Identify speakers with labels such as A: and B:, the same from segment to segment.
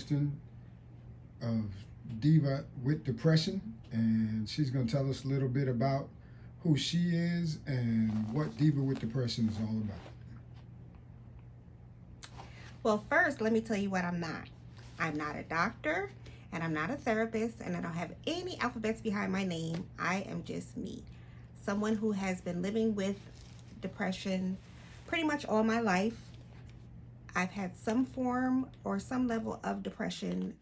A: Christian of Diva with Depression, and she's going to tell us a little bit about who she is and what Diva with Depression is all about.
B: Well, first, let me tell you what I'm not. I'm not a doctor, and I'm not a therapist, and I don't have any alphabets behind my name. I am just me, someone who has been living with depression pretty much all my life. I've had some form or some level of depression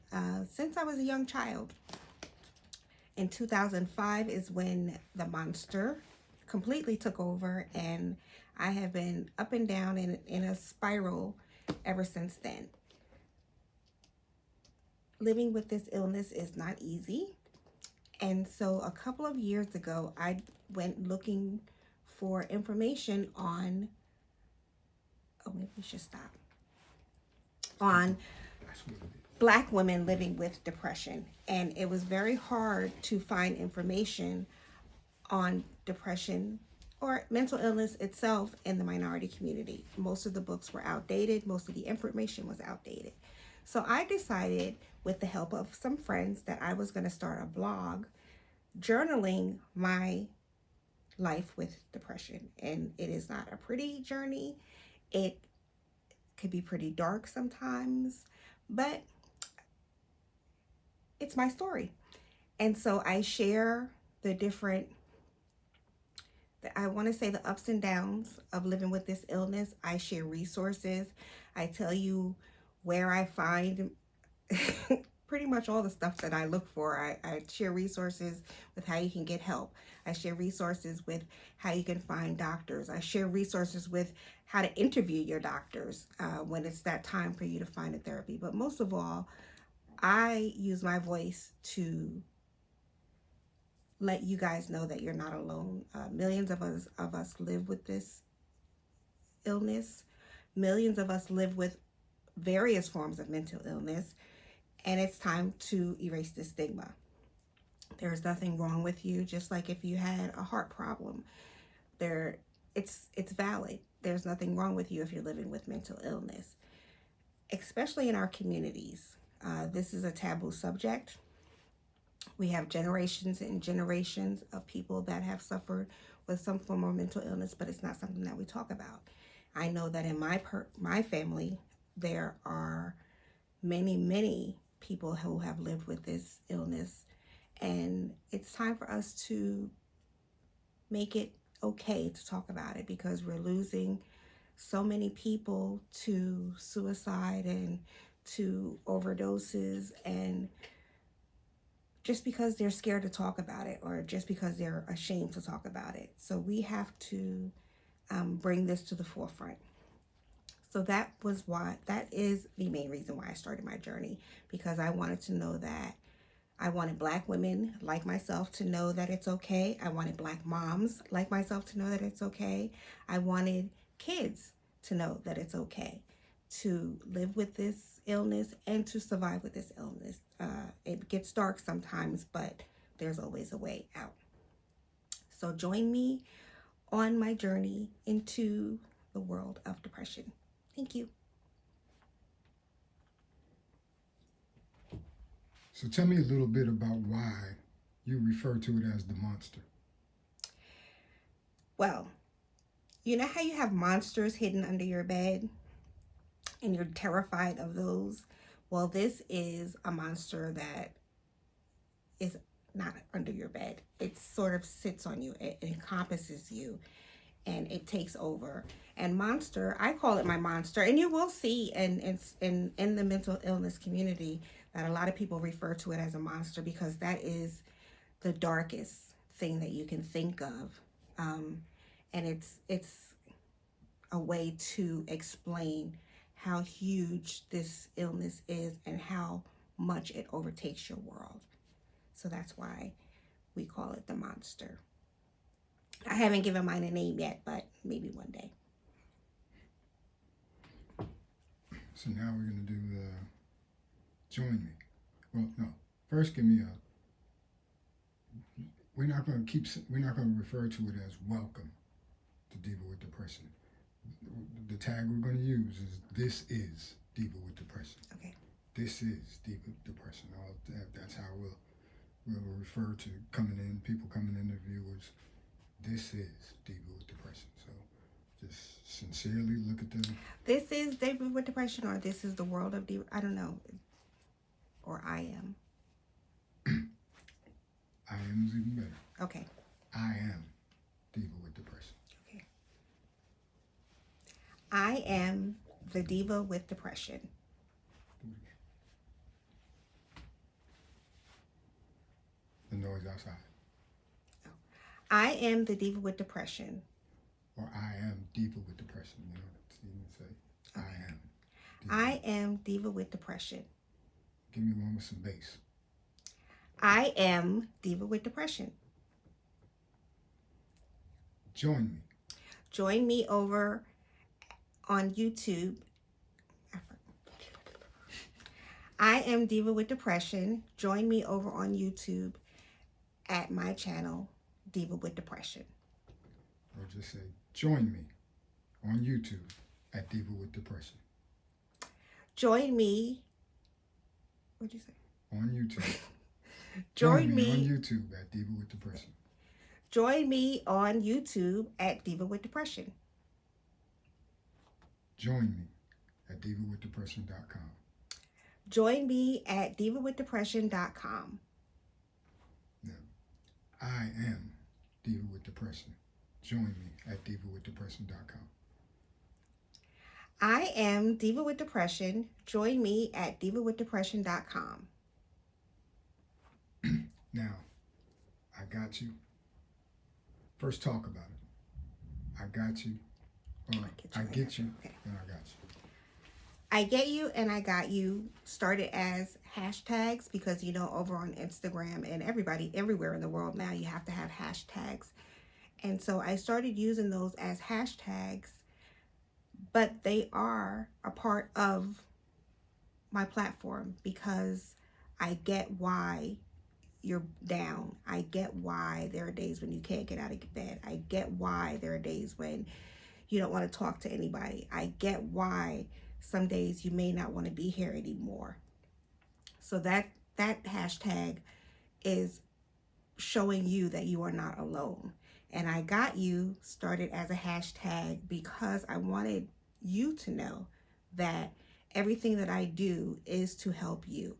B: since I was a young child. In 2005 is when the monster completely took over, and I have been up and down in a spiral ever since then. Living with this illness is not easy. And so a couple of years ago, I went looking for information on, oh, maybe we should stop, on Black women living with depression. And it was very hard to find information on depression or mental illness itself in the minority community. Most of the books were outdated. Most of the information was outdated. So I decided, with the help of some friends, that I was going to start a blog journaling my life with depression. And it is not a pretty journey. It could be pretty dark sometimes, but it's my story. And so I share the different, I want to say, the ups and downs of living with this illness. I share resources. I tell you where I find pretty much all the stuff that I look for. I share resources with how you can get help. I share resources with how you can find doctors. I share resources with how to interview your doctors when it's that time for you to find a therapy. But most of all, I use my voice to let you guys know that you're not alone. Millions of us live with this illness. Millions of us live with various forms of mental illness, and it's time to erase the stigma. There's nothing wrong with you, just like if you had a heart problem. It's valid. There's nothing wrong with you if you're living with mental illness, especially in our communities. This is a taboo subject. We have generations and generations of people that have suffered with some form of mental illness, but it's not something that we talk about. I know that in my family, there are many people who have lived with this illness, and it's time for us to make it okay to talk about it, because we're losing so many people to suicide and to overdoses, and just because they're scared to talk about it, or just because they're ashamed to talk about it. So we have to bring this to the forefront. So that is the main reason why I started my journey, because I wanted to know that I wanted Black women like myself to know that it's okay. I wanted Black moms like myself to know that it's okay. I wanted kids to know that it's okay to live with this illness and to survive with this illness. It gets dark sometimes, but there's always a way out. So join me on my journey into the world of depression. Thank you.
A: So tell me a little bit about why you refer to it as the monster.
B: Well, you know how you have monsters hidden under your bed and you're terrified of those? Well, this is a monster that is not under your bed. It sort of sits on you. It encompasses you, and it takes over. And monster, I call it my monster. And you will see in the mental illness community that a lot of people refer to it as a monster, because that is the darkest thing that you can think of. And it's a way to explain how huge this illness is and how much it overtakes your world. So that's why we call it the monster. I haven't given mine a name yet, but maybe one day.
A: So now we're going to do join me. Well, no. First, give me a. We're not going to refer to it as welcome to Diva with Depression. The tag we're going to use is "This is Diva with Depression."
B: Okay.
A: this is Diva with Depression. That's how we'll refer to coming in, people coming in, the viewers. This is Diva with Depression. So just sincerely look at the.
B: This is Diva with Depression, or this is the world of Diva. I don't know. Or I am.
A: I am is even better.
B: Okay.
A: I am Diva with Depression.
B: Okay. I am the Diva with Depression.
A: The noise outside.
B: I am the Diva with Depression.
A: Or I am Diva with Depression. You know, you can say I am.
B: I am Diva with Depression.
A: Give me one with some bass.
B: I am Diva with Depression.
A: Join me.
B: Join me over on YouTube. I am Diva with Depression. Join me over on YouTube at my channel, Diva with Depression.
A: Or just say, join me on YouTube at Diva with Depression.
B: Join me. What'd you say?
A: On YouTube.
B: Join me
A: on YouTube at Diva with Depression.
B: Join me on YouTube at Diva with Depression.
A: Join me at DivaWithDepression.com.
B: Join me at DivaWithDepression.com.
A: Now, I am Diva with Depression. Join me at DivaWithDepression.com.
B: I am Diva with Depression. Join me at DivaWithDepression.com.
A: Now, I got you. First, talk about it. I got you. Or I get you.
B: Okay.
A: And I got you.
B: I get you and I got you started as hashtags because, you know, over on Instagram and everybody everywhere in the world now, you have to have hashtags. And so I started using those as hashtags, but they are a part of my platform because I get why you're down. I get why there are days when you can't get out of bed. I get why there are days when you don't want to talk to anybody. I get why some days you may not want to be here anymore. So that hashtag is showing you that you are not alone. And I got you started as a hashtag because I wanted you to know that everything that I do is to help you.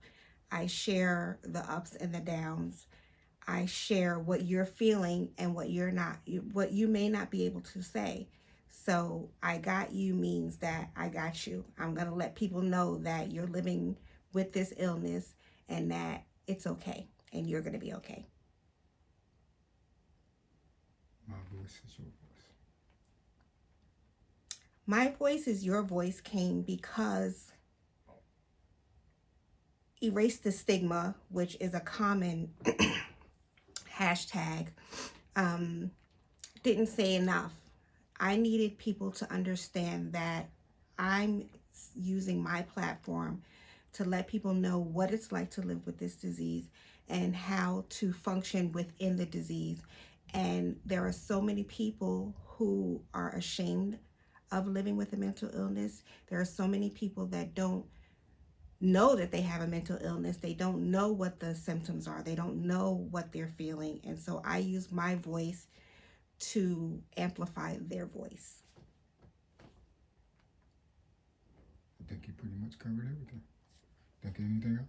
B: I share the ups and the downs. I share what you're feeling and what what you may not be able to say. So I got you means that I got you. I'm going to let people know that you're living with this illness and that it's okay and you're going to be okay.
A: My voice is your voice.
B: My voice is your voice came because Erase the Stigma, which is a common hashtag, didn't say enough. I needed people to understand that I'm using my platform to let people know what it's like to live with this disease and how to function within the disease. And there are so many people who are ashamed of living with a mental illness. There are so many people that don't know that they have a mental illness. They don't know what the symptoms are. They don't know what they're feeling. And so I use my voice to amplify their voice.
A: I think you pretty much covered everything. Think of anything else?